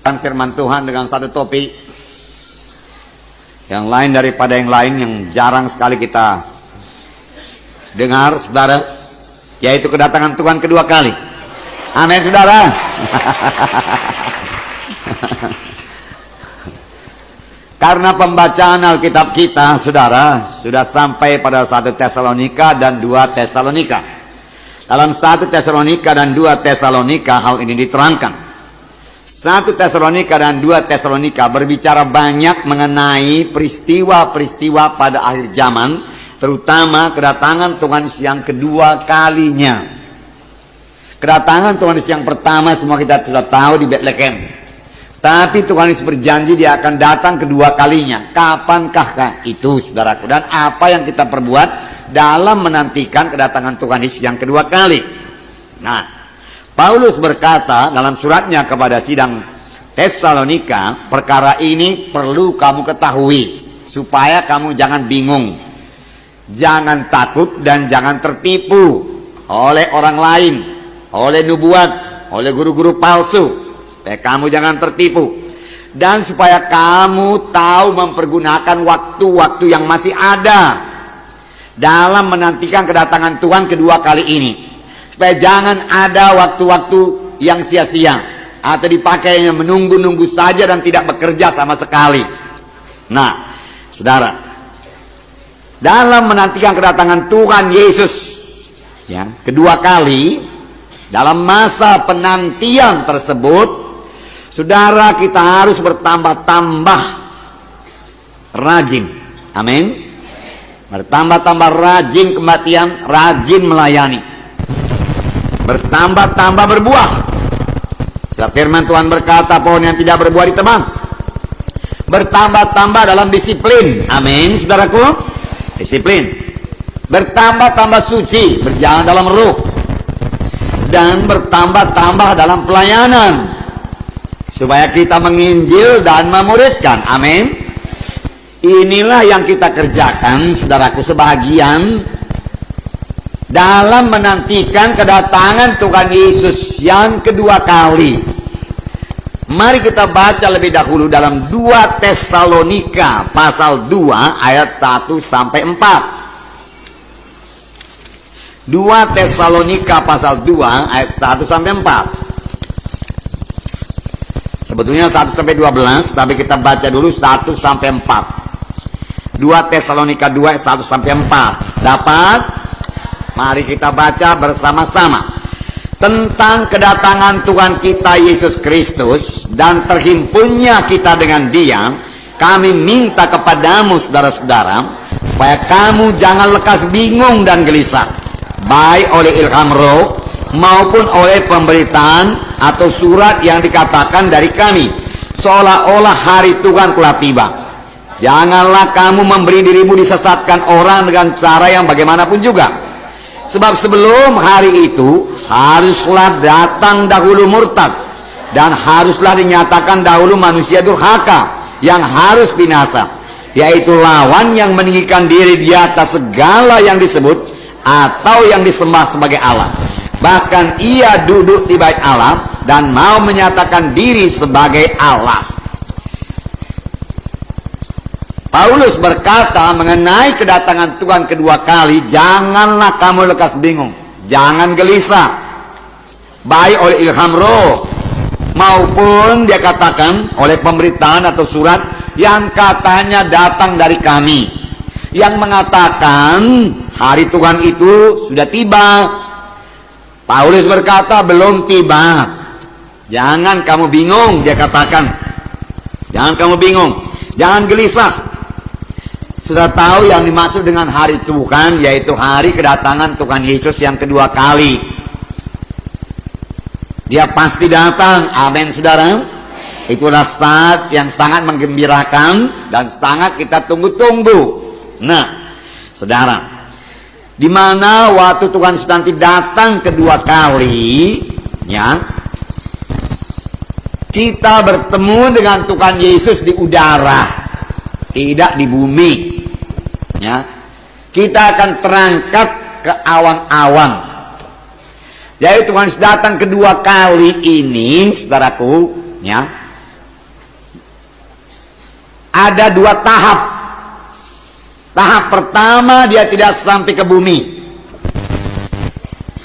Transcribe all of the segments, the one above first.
Firman Tuhan dengan satu topik yang lain daripada yang lain, yang jarang sekali kita dengar, saudara, yaitu kedatangan Tuhan kedua kali. Amin, saudara. Karena pembacaan Alkitab kita, saudara, sudah sampai pada 1 Tesalonika dan 2 Tesalonika. Dalam 1 Tesalonika dan 2 Tesalonika hal ini diterangkan. 1 Tesalonika dan 2 Tesalonika berbicara banyak mengenai peristiwa-peristiwa pada akhir zaman, terutama kedatangan Tuhan Yesus yang kedua kalinya. Kedatangan Tuhan Yesus yang pertama semua kita sudah tahu di Bethlehem. Tapi Tuhan Yesus berjanji dia akan datang kedua kalinya. Kapankah itu, saudaraku? Dan apa yang kita perbuat dalam menantikan kedatangan Tuhan Yesus yang kedua kali? Nah, Paulus berkata dalam suratnya kepada sidang Tesalonika, perkara ini perlu kamu ketahui, supaya kamu jangan bingung, jangan takut, dan jangan tertipu oleh orang lain, oleh nubuat, oleh guru-guru palsu. Supaya kamu jangan tertipu, dan supaya kamu tahu mempergunakan waktu-waktu yang masih ada dalam menantikan kedatangan Tuhan kedua kali ini. Supaya jangan ada waktu-waktu yang sia-sia atau dipakainya menunggu-nunggu saja dan tidak bekerja sama sekali. Nah, saudara, dalam menantikan kedatangan Tuhan Yesus ya kedua kali, dalam masa penantian tersebut, saudara, kita harus bertambah-tambah rajin. Amin. Bertambah-tambah rajin kematian, rajin melayani, bertambah-tambah berbuah. Firman Tuhan berkata, pohon yang tidak berbuah ditebang. Bertambah-tambah dalam disiplin. Amin, saudaraku. Disiplin. Bertambah-tambah suci, berjalan dalam ruh. Dan bertambah-tambah dalam pelayanan, supaya kita menginjil dan memuridkan. Amin. Inilah yang kita kerjakan, saudaraku, sebahagian dalam menantikan kedatangan Tuhan Yesus yang kedua kali. Mari kita baca lebih dahulu dalam 2 Tesalonika pasal 2 ayat 1 sampai 4. 2 Tesalonika pasal 2 ayat 1 sampai 4. Sebetulnya 1 sampai 12, tapi kita baca dulu 1 sampai 4. 2 Tesalonika 2 ayat 1 sampai 4. Dapat? Mari kita baca bersama-sama tentang kedatangan Tuhan kita Yesus Kristus dan terhimpunnya kita dengan Dia. Kami minta kepadamu, saudara-saudara, supaya kamu jangan lekas bingung dan gelisah, baik oleh ilham roh maupun oleh pemberitaan atau surat yang dikatakan dari kami, seolah-olah hari Tuhan telah tiba. Janganlah kamu memberi dirimu disesatkan orang dengan cara yang bagaimanapun juga. Sebab sebelum hari itu haruslah datang dahulu murtad, dan haruslah dinyatakan dahulu manusia durhaka yang harus binasa, yaitu lawan yang meninggikan diri di atas segala yang disebut atau yang disembah sebagai Allah. Bahkan ia duduk di bait Allah dan mau menyatakan diri sebagai Allah. Paulus berkata mengenai kedatangan Tuhan kedua kali, janganlah kamu lekas bingung, jangan gelisah, baik oleh ilham roh maupun dia katakan oleh pemberitaan atau surat yang katanya datang dari kami, yang mengatakan hari Tuhan itu sudah tiba. Paulus berkata belum tiba. Jangan kamu bingung, dia katakan. Jangan kamu bingung, jangan gelisah. Sudah tahu yang dimaksud dengan hari Tuhan, yaitu hari kedatangan Tuhan Yesus yang kedua kali. Dia pasti datang. Amin, saudara. Itulah saat yang sangat menggembirakan dan sangat kita tunggu-tunggu. Nah, saudara, di mana waktu Tuhan Yesus nanti datang kedua kali, ya, kita bertemu dengan Tuhan Yesus di udara, tidak di bumi. Ya, kita akan terangkat ke awan-awan. Jadi Tuhan Yesus datang kedua kali ini, saudaraku, ya, ada dua tahap. Tahap pertama dia tidak sampai ke bumi.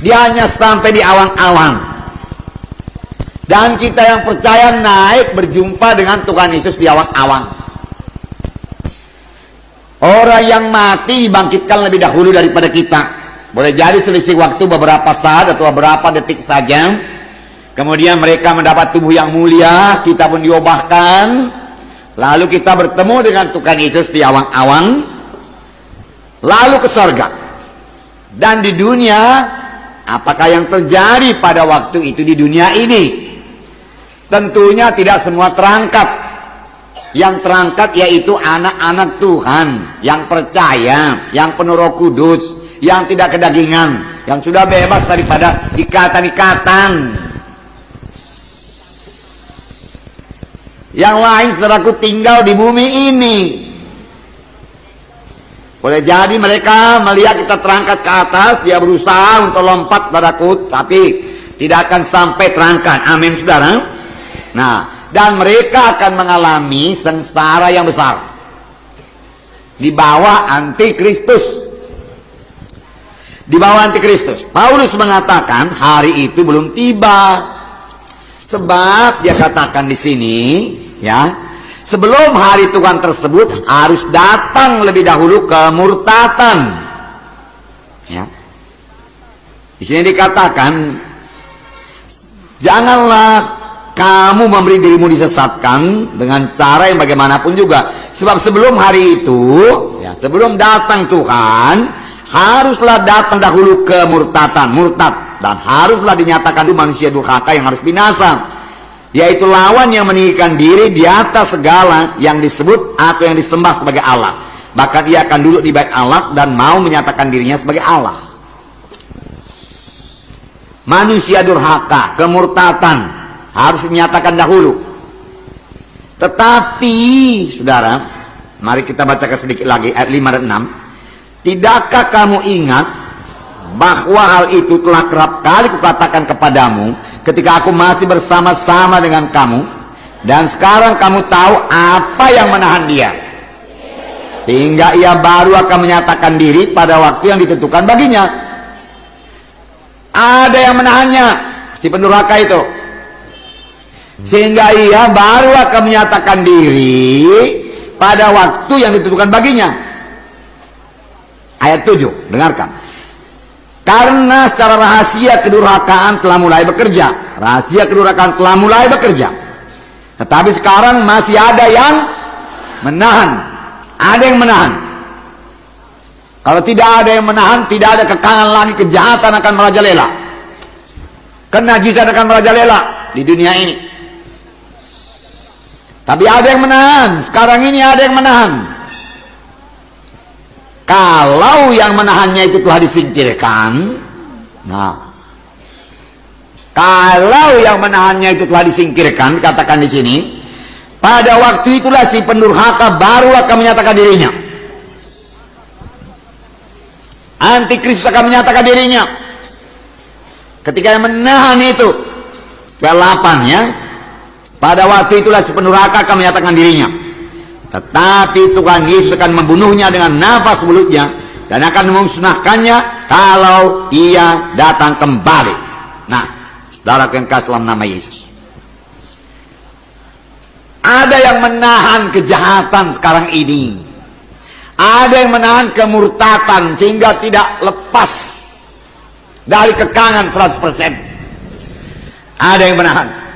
Dia hanya sampai di awan-awan. Dan kita yang percaya naik berjumpa dengan Tuhan Yesus di awan-awan. Orang yang mati dibangkitkan lebih dahulu daripada kita. Boleh jadi selisih waktu beberapa saat atau beberapa detik saja. Kemudian mereka mendapat tubuh yang mulia, kita pun diubahkan. Lalu kita bertemu dengan Tuhan Yesus di awan-awan. Lalu ke surga. Dan di dunia, apakah yang terjadi pada waktu itu di dunia ini? Tentunya tidak semua terangkat. Yang terangkat yaitu anak-anak Tuhan, yang percaya, yang penuh Roh Kudus, yang tidak kedagingan, yang sudah bebas daripada ikatan-ikatan. Yang lain, saudaraku, tinggal di bumi ini. Boleh jadi mereka melihat kita terangkat ke atas, dia berusaha untuk lompat, saudaraku, tapi tidak akan sampai terangkat. Amin, saudara. Nah, dan mereka akan mengalami sengsara yang besar di bawah antikristus. Di bawah antikristus. Paulus mengatakan hari itu belum tiba. Sebab dia katakan di sini, ya, sebelum hari Tuhan tersebut harus datang lebih dahulu kemurtatan. Ya. Di sini dikatakan, janganlah kamu memberi dirimu disesatkan dengan cara yang bagaimanapun juga. Sebab sebelum hari itu, ya, sebelum datang Tuhan, haruslah datang dahulu kemurtatan, murtad. Dan haruslah dinyatakan itu manusia durhaka yang harus binasa. Yaitu lawan yang meninggikan diri di atas segala yang disebut atau yang disembah sebagai Allah. Bahkan ia akan duduk di bait Allah dan mau menyatakan dirinya sebagai Allah. Manusia durhaka, kemurtatan harus dinyatakan dahulu. Tetapi, saudara, mari kita bacakan sedikit lagi ayat 5 dan 6. Tidakkah kamu ingat bahwa hal itu telah kerap kali kukatakan kepadamu ketika aku masih bersama-sama dengan kamu, dan sekarang kamu tahu apa yang menahan dia, sehingga ia baru akan menyatakan diri pada waktu yang ditentukan baginya. Ada yang menahannya, si pendurhaka itu, sehingga ia baru akan menyatakan diri pada waktu yang ditentukan baginya. Ayat 7, dengarkan. Karena secara rahasia kedurhakaan telah mulai bekerja. Rahasia kedurhakaan telah mulai bekerja. Tetapi sekarang masih ada yang menahan. Ada yang menahan. Kalau tidak ada yang menahan, tidak ada kekangan lagi, kejahatan akan merajalela. Kenajisan akan merajalela di dunia ini. Tapi ada yang menahan. Sekarang ini ada yang menahan. Kalau yang menahannya itu telah disingkirkan, nah, kalau yang menahannya itu telah disingkirkan, katakan di sini, pada waktu itulah si pendurhaka baru akan menyatakan dirinya. Antikristus akan menyatakan dirinya. Ketika yang menahan itu, ke-8 ya, pada waktu itulah si pendurhaka akan menyatakan dirinya. Tetapi Tuhan Yesus akan membunuhnya dengan nafas mulutnya dan akan memusnahkannya kalau ia datang kembali. Nah, saudara yang kasih dalam nama Yesus, ada yang menahan kejahatan sekarang ini. Ada yang menahan kemurtatan sehingga tidak lepas dari kekangan 100%. Ada yang menahan.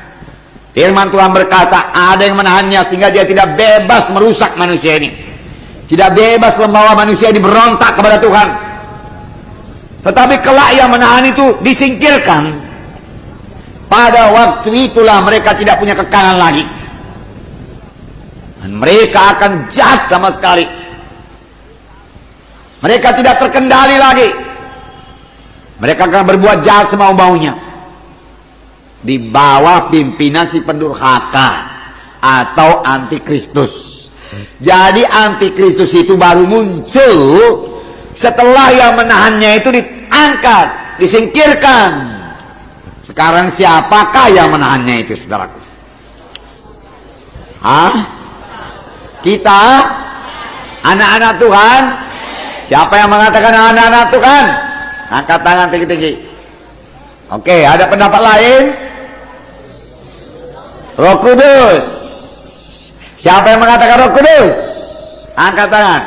Firman Tuhan berkata, ada yang menahannya sehingga dia tidak bebas merusak manusia ini. Tidak bebas membawa manusia ini berontak kepada Tuhan. Tetapi kelak yang menahan itu disingkirkan. Pada waktu itulah mereka tidak punya kekangan lagi. Dan mereka akan jahat sama sekali. Mereka tidak terkendali lagi. Mereka akan berbuat jahat semau-maunya. Di bawah pimpinan si pendurhaka atau antikristus. Jadi antikristus itu baru muncul setelah yang menahannya itu diangkat, disingkirkan. Sekarang siapakah yang menahannya itu, saudaraku? Kita anak-anak Tuhan. Siapa yang mengatakan anak-anak Tuhan? Angkat tangan tinggi-tinggi. Oke, ada pendapat lain? Roh Kudus. Siapa yang mengatakan Roh Kudus? Angkat tangan.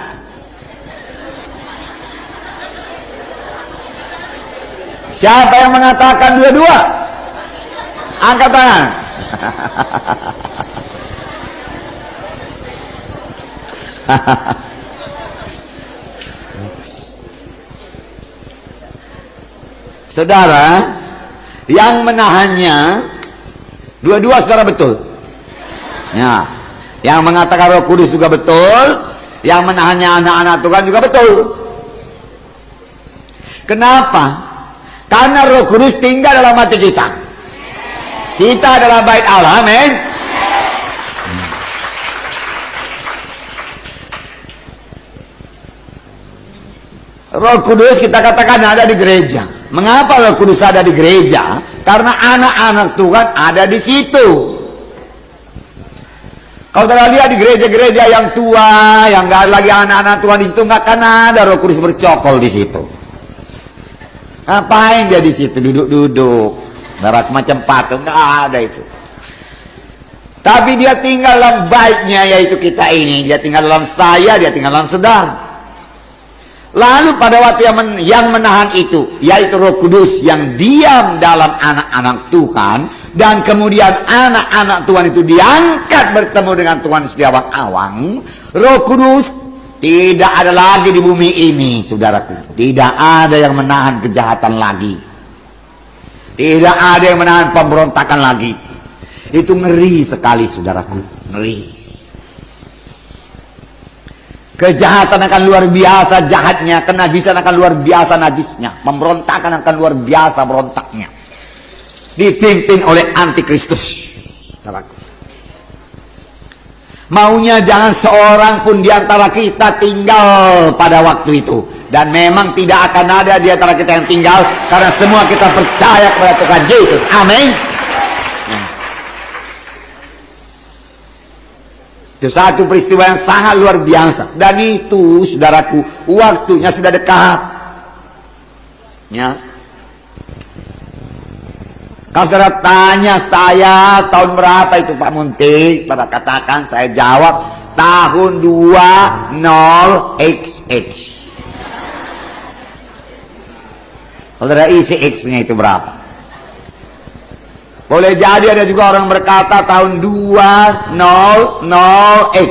Siapa yang mengatakan dua-dua? Angkat tangan. Saudara, yang menahannya dua-dua saudara betul. Ya, yang mengatakan Roh Kudus juga betul, yang menahannya anak-anak Tuhan juga betul. Kenapa? Karena Roh Kudus tinggal dalam hati kita. Kita adalah bait Allah, amin. Roh Kudus kita katakan ada di gereja. Mengapa Roh Kudus ada di gereja? Karena anak-anak Tuhan ada di situ. Kalau kita lihat di gereja-gereja yang tua, yang nggak lagi anak-anak Tuhan di situ, nggak akan ada Roh Kudus bercokol di situ. Ngapain dia di situ duduk-duduk, berak macam patung? Nggak ada itu. Tapi dia tinggal dalam baitnya, yaitu kita ini. Dia tinggal dalam saya, dia tinggal dalam saudara. Lalu pada waktu yang menahan itu, yaitu Roh Kudus yang diam dalam anak-anak Tuhan, dan kemudian anak-anak Tuhan itu diangkat bertemu dengan Tuhan setiap awang, Roh Kudus tidak ada lagi di bumi ini, saudaraku. Tidak ada yang menahan kejahatan lagi. Tidak ada yang menahan pemberontakan lagi. Itu ngeri sekali, saudaraku. Ngeri. Kejahatan akan luar biasa jahatnya, kenajisan akan luar biasa najisnya, pemberontakan akan luar biasa berontaknya. Dipimpin oleh antikristus. Maunya jangan seorang pun di antara kita tinggal pada waktu itu. Dan memang tidak akan ada di antara kita yang tinggal, karena semua kita percaya kepada Tuhan Yesus. Amin. Itu satu peristiwa yang sangat luar biasa. Dan itu, saudaraku, waktunya sudah dekat. Ya. Kalau saudara tanya saya tahun berapa itu Pak Munti, pada katakan, saya jawab tahun 20XX. Saudara isi X-nya itu berapa? Boleh jadi ada juga orang berkata tahun 200X.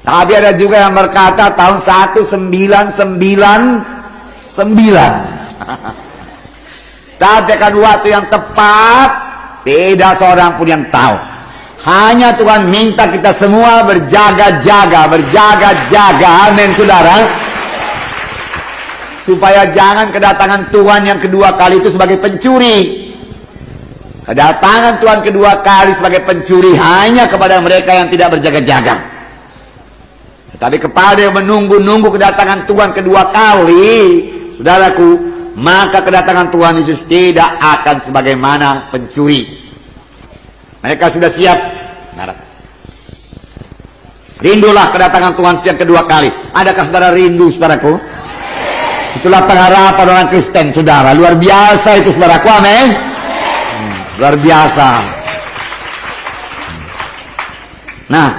Tapi ada juga yang berkata tahun 1999. Tapi kan waktu yang tepat, tidak seorang pun yang tahu. Hanya Tuhan minta kita semua berjaga-jaga, amin saudara. Supaya jangan kedatangan Tuhan yang kedua kali itu sebagai pencuri. Kedatangan Tuhan kedua kali sebagai pencuri hanya kepada mereka yang tidak berjaga-jaga. Tetapi kepada yang menunggu-nunggu kedatangan Tuhan kedua kali, saudaraku, maka kedatangan Tuhan Yesus tidak akan sebagaimana pencuri. Mereka sudah siap. Rindulah kedatangan Tuhan yang kedua kali. Adakah saudara rindu, saudaraku? Itulah pengharapan orang Kristen, saudara. Luar biasa itu, saudaraku, amin. Luar biasa. Nah,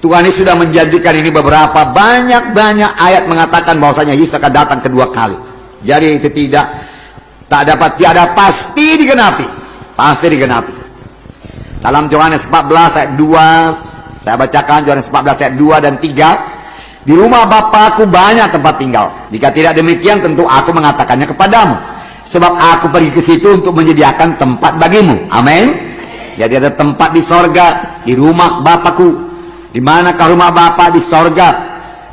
Tuhan ini sudah menjanjikan ini beberapa banyak ayat mengatakan bahwasanya Yesus akan datang kedua kali. Jadi itu tiada pasti digenapi. Pasti digenapi. Dalam Yohanes 14 ayat 2, saya bacakan Yohanes 14 ayat 2 dan 3. Di rumah Bapakku banyak tempat tinggal. Jika tidak demikian, tentu aku mengatakannya kepadamu. Sebab aku pergi ke situ untuk menyediakan tempat bagimu. Amin. Jadi ada tempat di sorga, di rumah Bapakku. Di manakah rumah Bapa? Di sorga.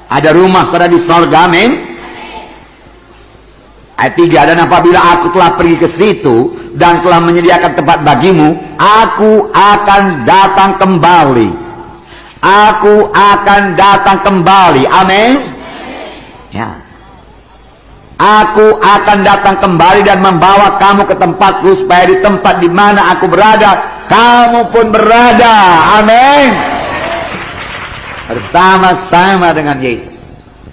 Ada rumah pada di sorga. Amin. Ayat 3. Dan apabila aku telah pergi ke situ dan telah menyediakan tempat bagimu, aku akan datang kembali. Aku akan datang kembali. Amin. Ya. Aku akan datang kembali dan membawa kamu ke tempatku, supaya di tempat di mana aku berada, kamu pun berada, amin, bersama-sama dengan Yesus.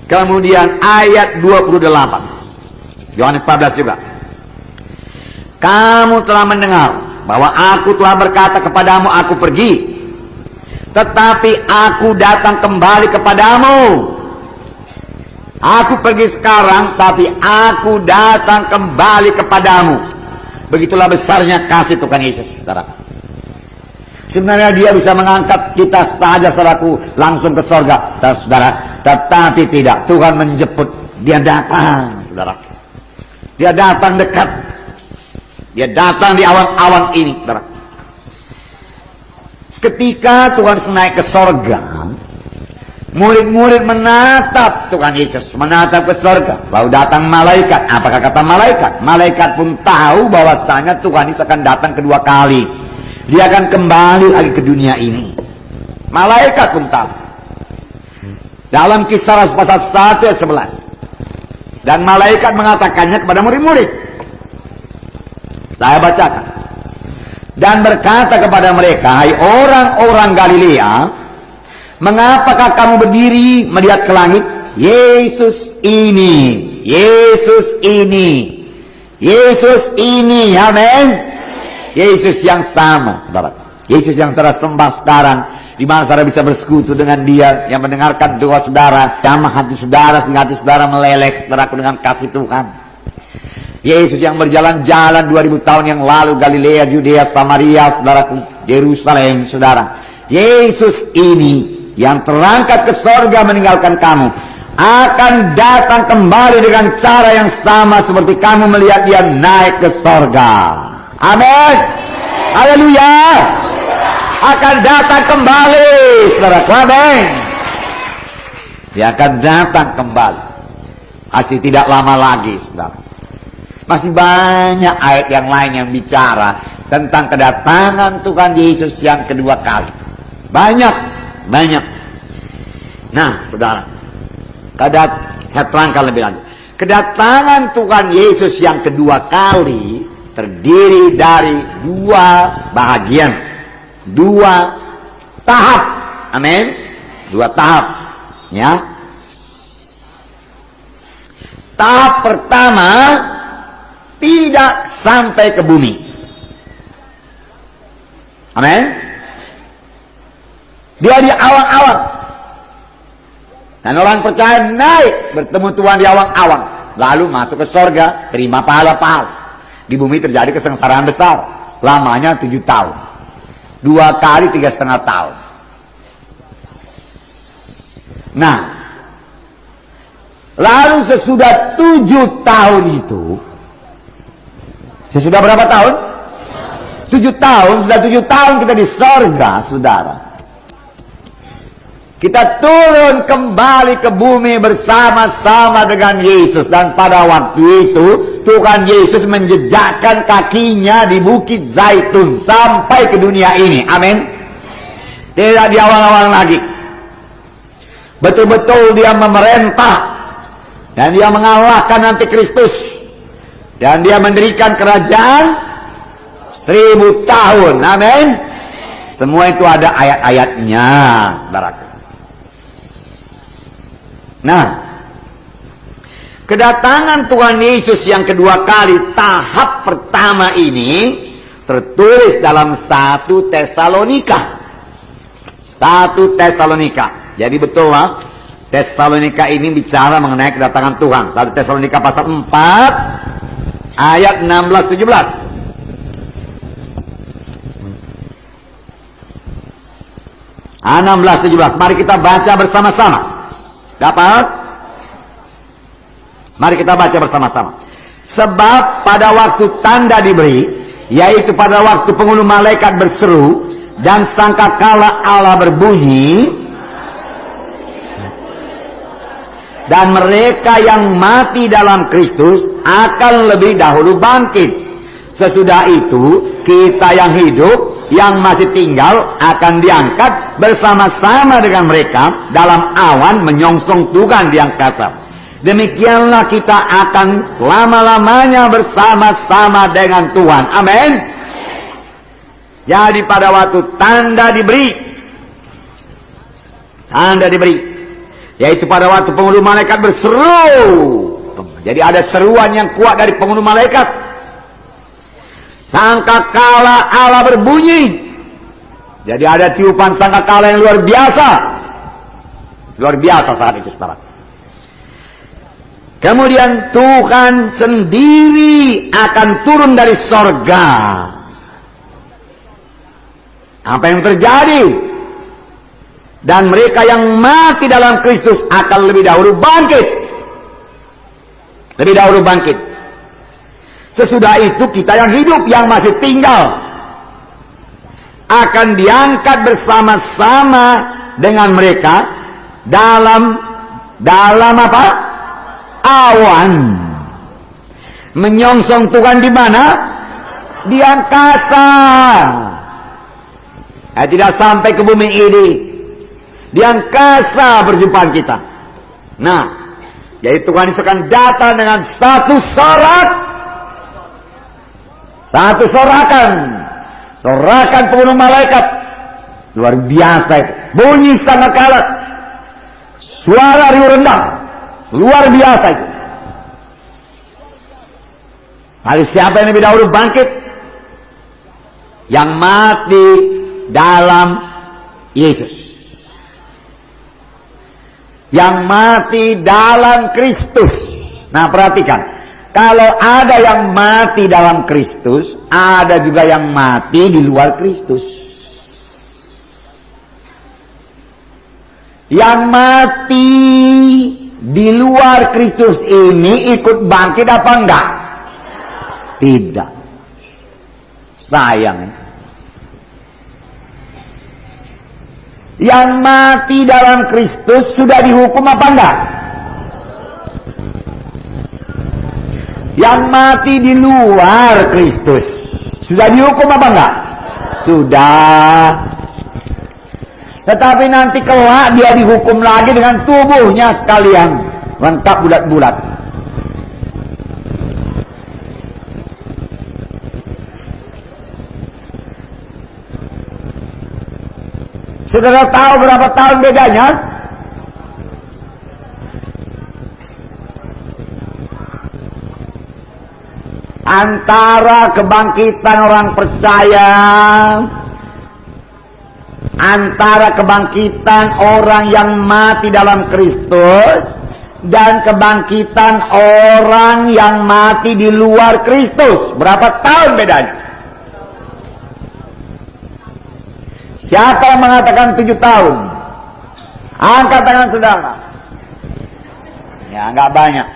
Kemudian ayat 28 Yohanes 14 juga, kamu telah mendengar bahwa aku telah berkata kepadamu, aku pergi, tetapi aku datang kembali kepadamu. Aku pergi sekarang, tapi aku datang kembali kepadamu. Begitulah besarnya kasih Tuhan Yesus, saudara. Sebenarnya dia bisa mengangkat kita saja, saudaraku, langsung ke sorga, saudara. Tetapi tidak, Tuhan menjemput. Dia datang, saudara. Dia datang dekat. Dia datang di awan-awan ini, saudara. Ketika Tuhan naik ke sorga, murid-murid menatap Tuhan Yesus, menatap ke sorga. Lalu datang malaikat. Apakah kata malaikat? Malaikat pun tahu bahwasanya Tuhan Yesus akan datang kedua kali. Dia akan kembali lagi ke dunia ini. Malaikat pun tahu. Dalam Kisah pasal 1 ayat 11. Dan malaikat mengatakannya kepada murid-murid. Saya bacakan. Dan berkata kepada mereka, hai orang-orang Galilea, mengapakah kamu berdiri melihat ke langit? Yesus ini, Yesus ini, Yesus ini, amin. Yesus yang sama, saudara. Yesus yang saudara sembah sekarang, di mana saudara bisa bersekutu dengan Dia, yang mendengarkan doa saudara, jamah hati saudara sehingga hati saudara meleleh, saudaraku, dengan kasih Tuhan. Yesus yang berjalan-jalan 2000 tahun yang lalu, Galilea, Yudea, Samaria, saudaraku, Yerusalem, saudara. Yesus ini yang terangkat ke sorga meninggalkan kamu, akan datang kembali dengan cara yang sama seperti kamu melihat Dia naik ke sorga. Amin. Haleluya. Akan datang kembali, saudara. Amin. Dia akan datang kembali. Masih tidak lama lagi, saudara. Masih banyak ayat yang lain yang bicara tentang kedatangan Tuhan Yesus yang kedua kali. Banyak. Nah, saudara, saya terangkan lebih lanjut. Kedatangan Tuhan Yesus yang kedua kali terdiri dari dua bahagian, dua tahap. Amin. Dua tahap, ya. Tahap pertama, tidak sampai ke bumi. Amin. Dia di awang-awang. Dan orang percaya naik bertemu Tuhan di awang-awang, lalu masuk ke sorga, terima pahala-pahala. Di bumi terjadi kesengsaraan besar, lamanya 7 tahun, 2 kali 3,5 tahun. Nah, lalu sesudah 7 tahun itu, sesudah berapa tahun? 7 tahun, sudah 7 tahun kita di sorga, saudara. Kita turun kembali ke bumi bersama-sama dengan Yesus. Dan pada waktu itu, Tuhan Yesus menjejakkan kakinya di Bukit Zaitun sampai ke dunia ini. Amin. Tidak di awang-awang lagi. Betul-betul Dia memerintah. Dan Dia mengalahkan Antikristus. Dan Dia mendirikan kerajaan 1000 tahun. Amin. Semua itu ada ayat-ayatnya, saudaraku. Nah, kedatangan Tuhan Yesus yang kedua kali, tahap pertama ini tertulis dalam 1 Tesalonika. 1 Tesalonika. Jadi betul lah, Tesalonika ini bicara mengenai kedatangan Tuhan. 1 Tesalonika pasal 4 ayat 16-17. Ah, 16-17. Mari kita baca bersama-sama. Dapat? Mari kita baca bersama-sama. Sebab pada waktu tanda diberi, yaitu pada waktu penghulu malaikat berseru dan sangkakala Allah berbunyi, dan mereka yang mati dalam Kristus akan lebih dahulu bangkit. Sesudah itu kita yang hidup, yang masih tinggal akan diangkat bersama-sama dengan mereka dalam awan menyongsong Tuhan di angkasa. Demikianlah kita akan selama-lamanya bersama-sama dengan Tuhan. Amin. Jadi pada waktu tanda diberi, yaitu pada waktu penghulu malaikat berseru. Jadi ada seruan yang kuat dari penghulu malaikat. Sangkakala Allah berbunyi. Jadi ada tiupan sangkakala yang luar biasa. Luar biasa saat itu, saudara. Kemudian Tuhan sendiri akan turun dari sorga. Apa yang terjadi? Dan mereka yang mati dalam Kristus akan lebih dahulu bangkit. Lebih dahulu bangkit. Sesudah itu kita yang hidup, yang masih tinggal, akan diangkat bersama-sama dengan mereka dalam apa? Awan. Menyongsong Tuhan di mana? Di angkasa. Tidak sampai ke bumi ini. Di angkasa perjumpaan kita. Nah, jadi Tuhan Yesus akan datang dengan satu sorak. Satu sorakan. Sorakan penghulu malaikat. Luar biasa itu. Bunyi sangkakala. Suara riuh rendah. Luar biasa itu. Lalu siapa yang lebih dahulu bangkit? Yang mati dalam Yesus. Yang mati dalam Kristus. Nah, perhatikan. Kalau ada yang mati dalam Kristus, ada juga yang mati di luar Kristus. Yang mati di luar Kristus ini ikut bangkit apa enggak? Tidak. Sayang. Yang mati dalam Kristus sudah dihukum apa enggak? Yang mati di luar Kristus sudah dihukum apa enggak? Sudah. Tetapi nanti kelak dia dihukum lagi dengan tubuhnya sekalian, lengkap bulat-bulat. Saudara tahu berapa tahun bedanya? Antara kebangkitan orang percaya, antara kebangkitan orang yang mati dalam Kristus dan kebangkitan orang yang mati di luar Kristus. Berapa tahun bedanya? Siapa yang mengatakan 7 tahun? Angkat tangan saudara. Ya, enggak banyak.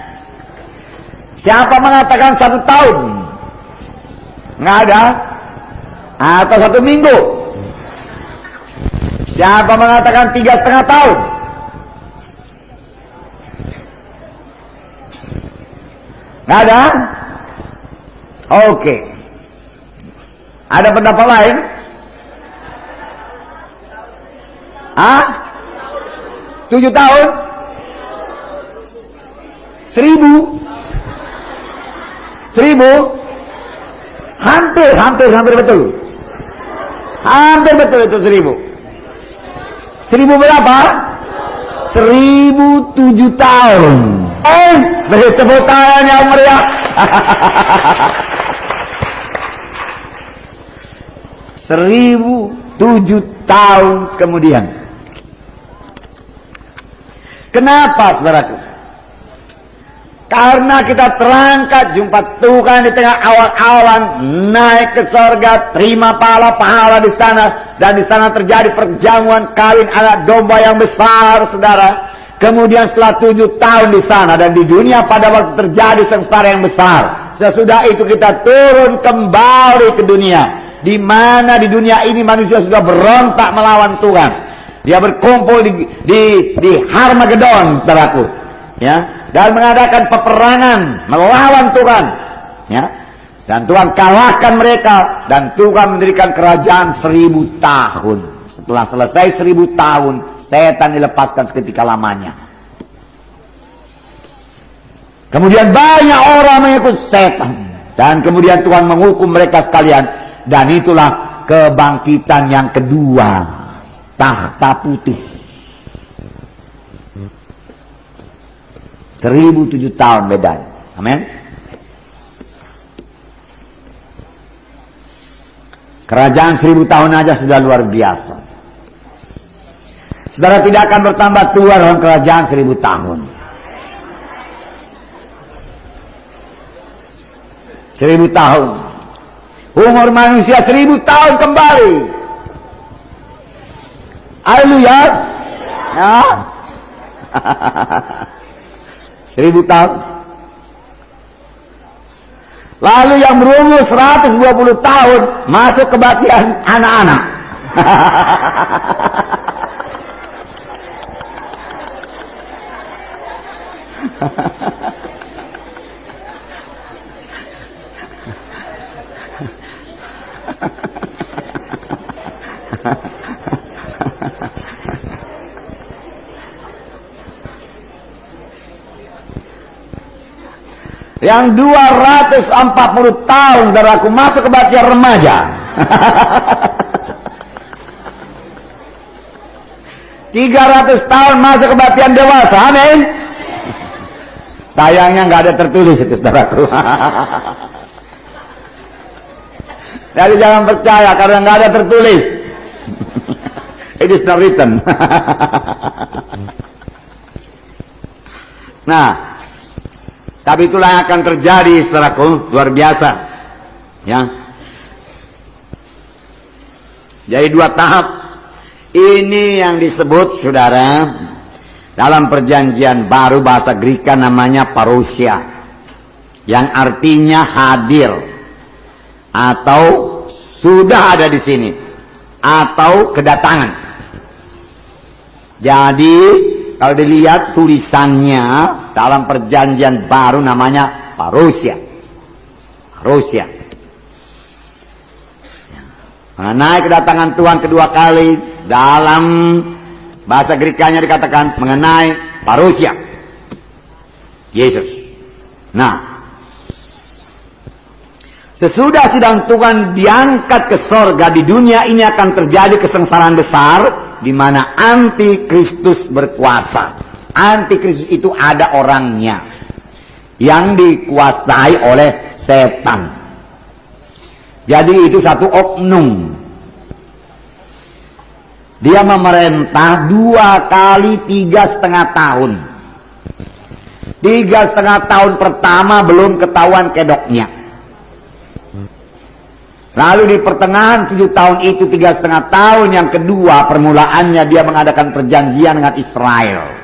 Siapa mengatakan 1 tahun? Nggak ada. Atau 1 minggu? Siapa mengatakan 3,5 tahun? Nggak ada? Oke. Ada pendapat lain? 7 tahun? 1.000? 1.000? Hampir betul. Hampir betul itu 1.000. 1.000 berapa? 1.007 tahun. Beri tepuk tangan yang meriah. 1.007 tahun kemudian. Kenapa, saudaraku? Karena kita terangkat jumpa Tuhan di tengah awan-awan, naik ke sorga, terima pahala di sana, dan di sana terjadi perjamuan kawin anak domba yang besar, saudara. Kemudian setelah 7 tahun di sana dan di dunia pada waktu terjadi sengsara yang besar. Sesudah itu kita turun kembali ke dunia, di mana di dunia ini manusia sudah berontak melawan Tuhan. Dia berkumpul di Harmagedon, saudaraku, ya, dan mengadakan peperangan melawan Tuhan, ya, dan Tuhan kalahkan mereka, dan Tuhan mendirikan kerajaan 1.000 tahun. Setelah selesai 1.000 tahun, setan dilepaskan seketika lamanya. Kemudian banyak orang mengikut setan, dan kemudian Tuhan menghukum mereka sekalian, dan itulah kebangkitan yang kedua, tahta putih. 1007 tahun bedanya. Amin. Kerajaan 1000 tahun aja sudah luar biasa. Saudara tidak akan bertambah tua dalam kerajaan 1000 tahun. 1000 tahun. Umur manusia 1000 tahun kembali. Haleluya. Ya. 1000 tahun. Lalu yang berumur 120 tahun masuk kebaktian anak-anak. Yang 240 tahun saudaraku masuk kebaktian remaja. 300 tahun masuk kebaktian dewasa. Amin. Sayangnya nggak ada tertulis itu saudaraku. Jadi jangan percaya karena nggak ada tertulis. It is not written. Nah, tapi itulah yang akan terjadi saudaraku, luar biasa. Ya. Jadi 2 tahap. Ini yang disebut saudara dalam perjanjian baru bahasa Greka namanya parousia, yang artinya hadir atau sudah ada di sini atau kedatangan. Jadi kalau dilihat tulisannya dalam perjanjian baru namanya parousia. Parousia. Mengenai kedatangan Tuhan kedua kali dalam bahasa Grekanya dikatakan mengenai parousia. Yesus. Nah, sesudah sidang Tuhan diangkat ke sorga, di dunia ini akan terjadi kesengsaraan besar di mana antikristus berkuasa. Antikristus itu ada orangnya yang dikuasai oleh setan. Jadi itu satu oknum. Dia memerintah 2 kali 3,5 tahun. 3,5 tahun pertama belum ketahuan kedoknya. Lalu di pertengahan 7 tahun itu 3,5 tahun yang kedua permulaannya dia mengadakan perjanjian dengan Israel.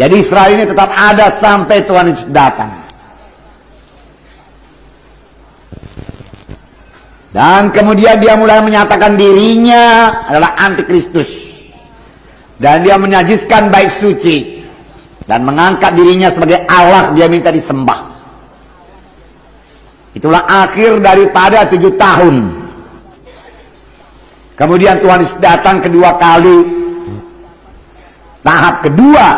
Jadi Israel ini tetap ada sampai Tuhan Yesus datang. Dan kemudian dia mulai menyatakan dirinya adalah antikristus. Dan dia menajiskan bait suci. Dan mengangkat dirinya sebagai Allah, dia minta disembah. Itulah akhir daripada 7 tahun. Kemudian Tuhan Yesus datang kedua kali. Tahap kedua.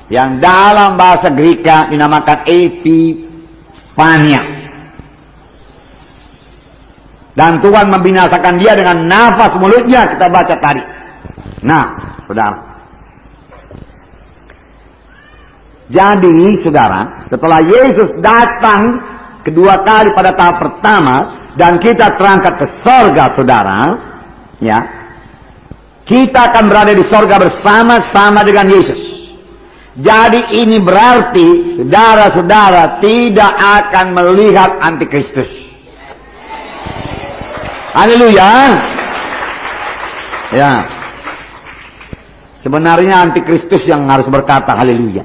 Yang dalam bahasa Greka dinamakan Epifania. Dan Tuhan membinasakan dia dengan nafas mulutnya, kita baca tadi. Nah, saudara. Jadi, saudara, setelah Yesus datang kedua kali pada tahap pertama, dan kita terangkat ke sorga, saudara, ya, kita akan berada di sorga bersama-sama dengan Yesus. Jadi ini berarti, saudara-saudara tidak akan melihat antikristus. Haleluya. Ya. Sebenarnya antikristus yang harus berkata haleluya.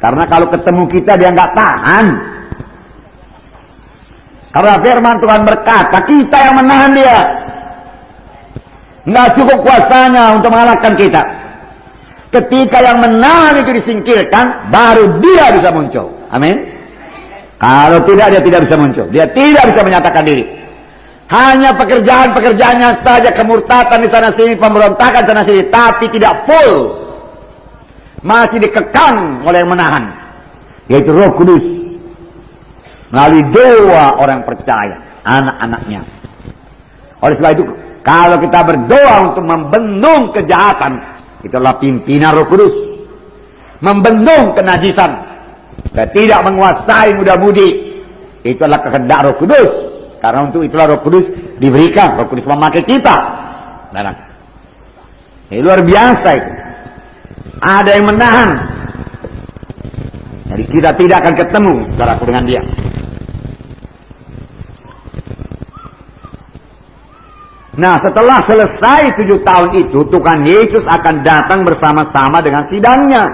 Karena kalau ketemu kita dia nggak tahan. Karena firman Tuhan berkata kita yang menahan dia. Nggak cukup kuasanya untuk mengalahkan kita. Ketika yang menahan itu disingkirkan, baru dia bisa muncul. Amin. Kalau tidak, dia tidak bisa muncul. Dia tidak bisa menyatakan diri. Hanya pekerjaan-pekerjaannya saja, kemurtatan di sana sini, pemberontakan sana sini, tapi tidak full. Masih dikekang oleh yang menahan, yaitu Roh Kudus. melalui doa orang percaya, anak-anaknya. Oleh sebab itu, kalau kita berdoa untuk membendung kejahatan, itulah pimpinan Roh Kudus. Membendung kenajisan dan tidak menguasai muda-mudi, itu adalah kehendak Roh Kudus. Karena untuk itulah Roh Kudus diberikan, Roh Kudus memakai kita. Ini luar biasa itu. Ada yang menahan. Jadi kita tidak akan ketemu saudaraku dengan dia. Nah, setelah selesai 7 tahun itu, Tuhan Yesus akan datang bersama-sama dengan sidangnya,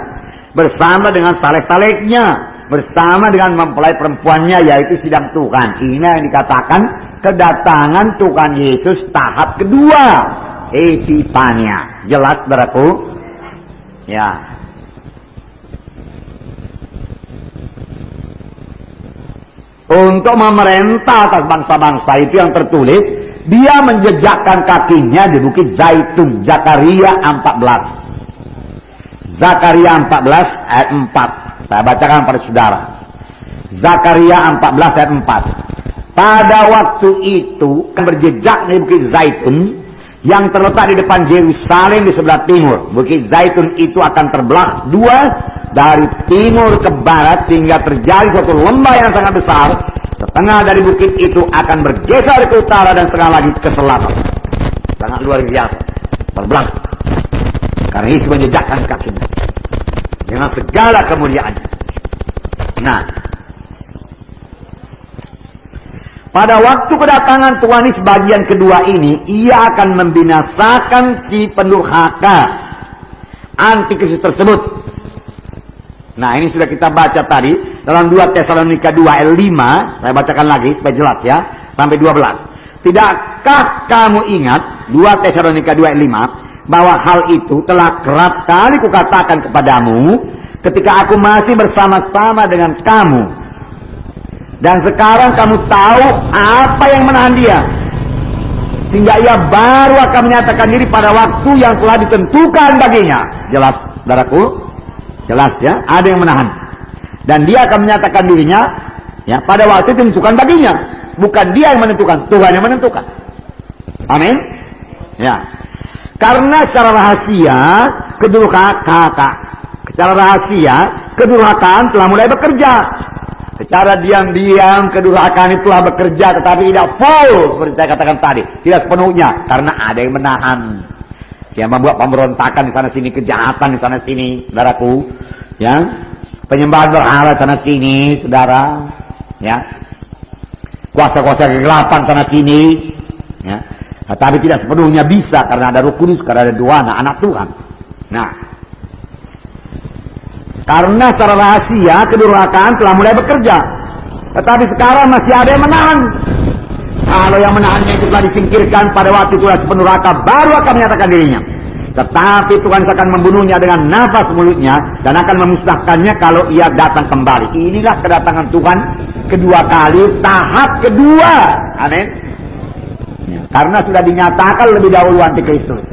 bersama dengan saleh-salehnya, bersama dengan mempelai perempuannya, yaitu sidang Tuhan. Ini yang dikatakan kedatangan Tuhan Yesus tahap kedua, Epifania. Jelas, saudaraku? Ya. Untuk memerintah atas bangsa-bangsa itu yang tertulis, dia menjejakkan kakinya di Bukit Zaitun. Zakaria 14. Zakaria 14 ayat 4. Saya bacakan pada saudara. Zakaria 14 ayat 4. Pada waktu itu berjejak di Bukit Zaitun yang terletak di depan Yerusalem di sebelah timur. Bukit Zaitun itu akan terbelah dua dari timur ke barat sehingga terjadi suatu lembah yang sangat besar. Setengah dari bukit itu akan bergeser ke utara dan setengah lagi ke selatan. Sangat luar biasa. Terbelah. Karena Yesus menjejakkan kakinya dengan segala kemuliaannya. Nah, pada waktu kedatangan Tuhan Yesus bagian kedua ini, ia akan membinasakan si pendurhaka antikristus tersebut. Nah, ini sudah kita baca tadi dalam 2 Tesalonika 2 ayat 5. Saya bacakan lagi supaya jelas ya, sampai 12. Tidakkah kamu ingat 2 Tesalonika 2 ayat 5 bahwa hal itu telah kerap kali kukatakan kepadamu ketika aku masih bersama-sama dengan kamu. Dan sekarang kamu tahu apa yang menahan dia, sehingga ia baru akan menyatakan diri pada waktu yang telah ditentukan baginya. Jelas, saudaraku? Jelas ya, ada yang menahan. Dan dia akan menyatakan dirinya ya pada waktu itu ditentukan baginya. Bukan dia yang menentukan, Tuhan yang menentukan. Amin. Ya. Karena secara rahasia kedurhakaan telah mulai bekerja. Secara diam-diam kedurhakaan itu telah bekerja, tetapi tidak full seperti saya katakan tadi, tidak sepenuhnya, karena ada yang menahan. Yang membuat pemberontakan di sana sini, kejahatan di sana sini, saudaraku, ya, penyembahan berhala sana sini, saudara, ya, kuasa-kuasa kegelapan sana sini, ya, tapi tidak sepenuhnya bisa karena ada Roh Kudus, karena ada dua anak Tuhan. Nah, karena secara rahasia kedurhakaan telah mulai bekerja, tetapi sekarang masih ada yang menahan. Kalau yang menahannya itu telah disingkirkan pada waktu itulah si pendurhaka baru akan menyatakan dirinya. Tetapi Tuhan akan membunuhnya dengan nafas mulutnya dan akan memusnahkannya kalau ia datang kembali. Inilah kedatangan Tuhan kedua kali, tahap kedua. Amin. Ya, karena sudah dinyatakan lebih dahulu antikristus,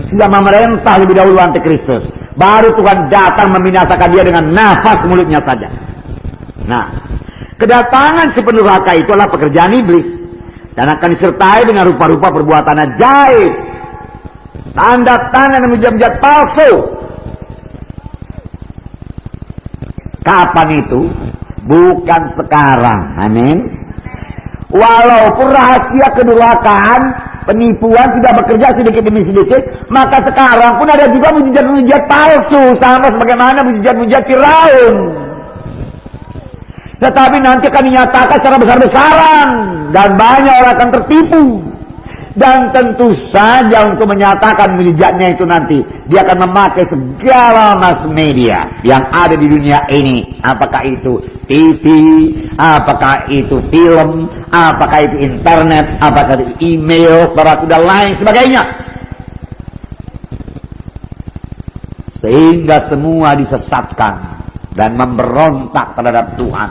sudah memerintah lebih dahulu antikristus, baru Tuhan datang membinasakan dia dengan nafas mulutnya saja. Nah, kedatangan si pendurhaka itu adalah pekerjaan iblis dan akan disertai dengan rupa-rupa perbuatan ajaib, tanda-tanda dan mujizat palsu. Kapan itu? Bukan sekarang. Amin. Walaupun rahasia kedurhakaan, penipuan sudah bekerja sedikit demi sedikit, maka sekarang pun ada juga mujizat-mujizat palsu, sama sebagaimana mujizat-mujizat Firaun. Tetapi nanti akan dinyatakan secara besar-besaran dan banyak orang akan tertipu. Dan tentu saja untuk menyatakan mujizatnya itu nanti dia akan memakai segala mass media yang ada di dunia ini. Apakah itu TV, apakah itu film, apakah itu internet, apakah itu email, dan lain sebagainya. Sehingga semua disesatkan dan memberontak terhadap Tuhan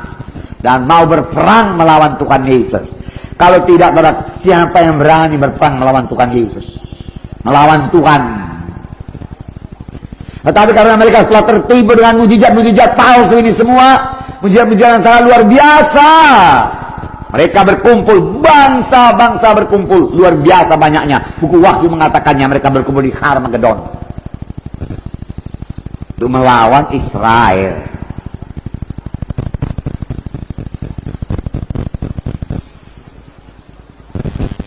dan mau berperang melawan Tuhan Yesus. Kalau tidak, siapa yang berani berperang melawan Tuhan Yesus? Melawan Tuhan. Tetapi karena mereka setelah tertipu dengan mujizat-mujizat palsu ini semua, Mujizat-mujizat yang sangat luar biasa. Mereka berkumpul, bangsa-bangsa berkumpul, luar biasa banyaknya. Buku Wahyu mengatakannya mereka berkumpul di Harmagedon untuk melawan Israel.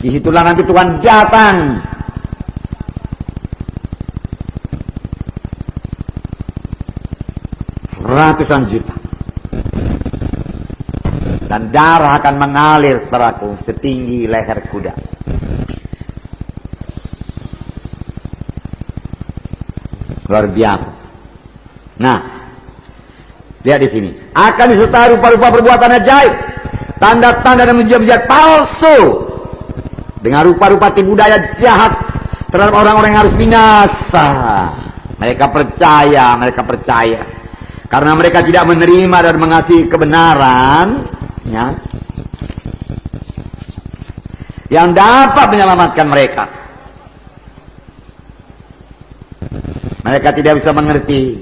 Disitulah nanti Tuhan datang. Ratusan juta. Dan darah akan mengalir, saudaraku, setinggi leher kuda. Luar biasa. Nah, lihat di sini. Akan disertai rupa-rupa perbuatan ajaib, tanda-tanda dan mujizat palsu, dengan rupa-rupa tipu daya jahat terhadap orang-orang yang harus binasa. Mereka percaya. Karena mereka tidak menerima dan mengasihi kebenaran, ya, yang dapat menyelamatkan mereka. Mereka tidak bisa mengerti.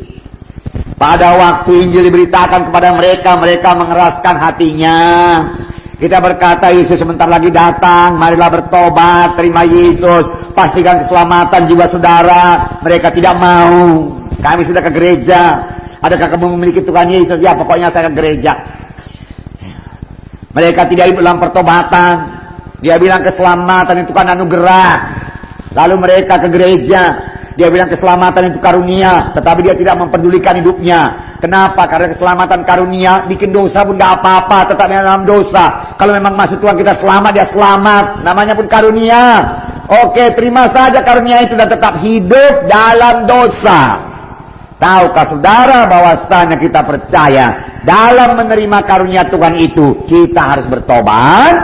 Pada waktu Injil diberitakan kepada mereka, mereka mengeraskan hatinya. Kita berkata, Yesus sebentar lagi datang, marilah bertobat, terima Yesus, pastikan keselamatan jiwa saudara. Mereka tidak mau. Kami sudah ke gereja. Adakah kamu memiliki Tuhan Yesus? Ya, pokoknya saya ke gereja. Mereka tidak dalam pertobatan. Dia bilang keselamatan itu kan anugerah. Lalu mereka ke gereja. Dia bilang keselamatan itu karunia. Tetapi dia tidak mempedulikan hidupnya. Kenapa? Karena keselamatan karunia. Bikin dosa pun gak apa-apa. Tetap dalam dosa. Kalau memang maksud Tuhan kita selamat, dia selamat. Namanya pun karunia. Oke, terima saja karunia itu dan tetap hidup dalam dosa. Tahukah saudara bahwasanya kita percaya dalam menerima karunia Tuhan itu kita harus bertobat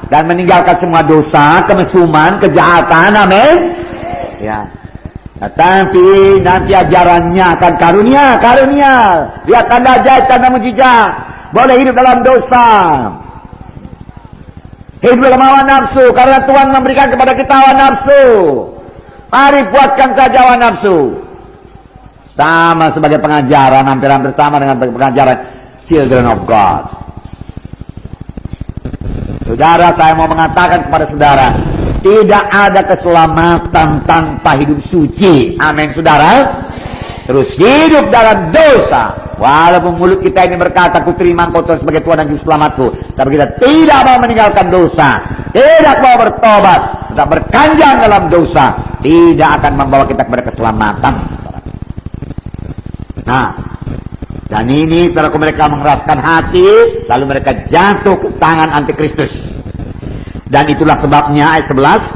dan meninggalkan semua dosa, kemesuman, kejahatan, amin. Ya. Nah, tapi nanti ajarannya akan karunia. Lihat tanda ajaib, tanda mujizat. Boleh hidup dalam dosa, hidup dalam hawa nafsu, karena Tuhan memberikan kepada kita hawa nafsu. Mari buatkan saja hawa nafsu. Sama sebagai pengajaran, hampir-hampir sama dengan pengajaran Children of God. Saudara, saya mau mengatakan kepada saudara, tidak ada keselamatan tanpa hidup suci. Amin, saudara. Terus hidup dalam dosa. Walaupun mulut kita ini berkata, ku terima Engkau Tuhan sebagai Tuhan dan Juru Selamatku, tapi kita tidak mau meninggalkan dosa, tidak mau bertobat, tetap berkanjang dalam dosa, tidak akan membawa kita kepada keselamatan. Nah, dan ini setelah mereka mengeraskan hati, lalu mereka jatuh ke tangan antikristus. Dan itulah sebabnya ayat 11,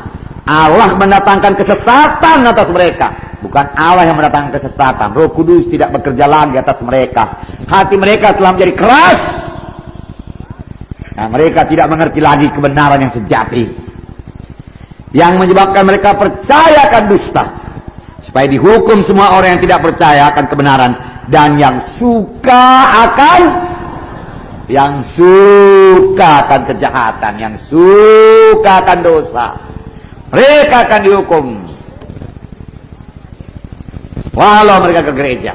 Allah mendatangkan kesesatan atas mereka. Bukan Allah yang mendatangkan kesesatan, Roh Kudus tidak bekerja lagi atas mereka. Hati mereka telah menjadi keras. Nah, mereka tidak mengerti lagi kebenaran yang sejati, yang menyebabkan mereka percaya akan dusta, supaya dihukum semua orang yang tidak percaya akan kebenaran dan yang suka akan kejahatan, yang suka akan dosa. Mereka akan dihukum walau mereka ke gereja.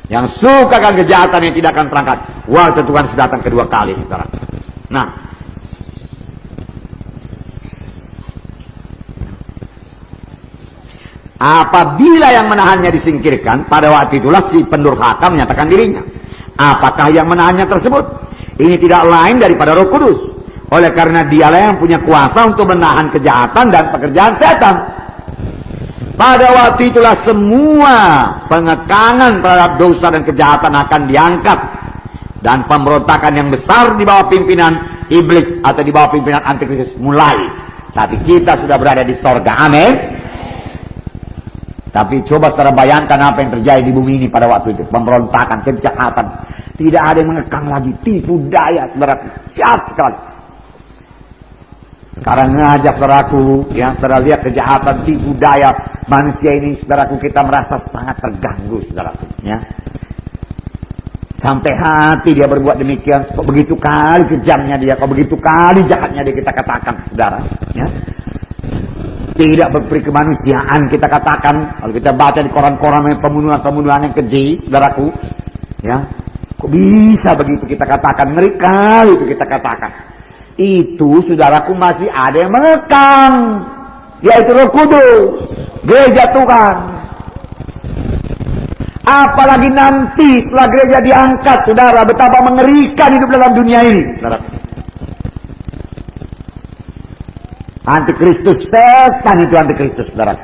Yang suka akan kejahatan yang tidak akan terangkat waktu Tuhan sudah datang kedua kali, saudara. Nah, apabila yang menahannya disingkirkan, pada waktu itulah si pendurhaka menyatakan dirinya. Apakah yang menahannya tersebut? Ini tidak lain daripada Roh Kudus. Oleh karena dialah yang punya kuasa untuk menahan kejahatan dan pekerjaan setan. Pada waktu itulah semua pengekangan terhadap dosa dan kejahatan akan diangkat. Dan pemberontakan yang besar di bawah pimpinan iblis atau di bawah pimpinan antikristus mulai. Tapi kita sudah berada di sorga. Amin. Tapi coba saudara bayangkan apa yang terjadi di bumi ini pada waktu itu. Pemberontakan, kejahatan. Tidak ada yang mengekang lagi. Tipu daya, saudara. Siap sekali. Sekarang ngajak saudaraku, yang saudara lihat kejahatan, tipu daya manusia ini, saudaraku, kita merasa sangat terganggu, saudaraku. Ya. Sampai hati dia berbuat demikian. Kok begitu kali kejamnya dia, kok begitu kali jahatnya dia, kita katakan, saudara. Ya. tidak berperi kemanusiaan, kita katakan. Kalau kita baca di koran-koran pembunuhan-pembunuhan yang keji, saudaraku, ya, kok bisa begitu kita katakan? Mereka itu kita katakan. Itu, saudaraku, masih ada yang mengekang, yaitu Roh Kudus, gereja Tuhan. Apalagi nanti setelah gereja diangkat, saudara, betapa mengerikan hidup dalam dunia ini, saudara. Antikristus, setan itu antikristus, saudara.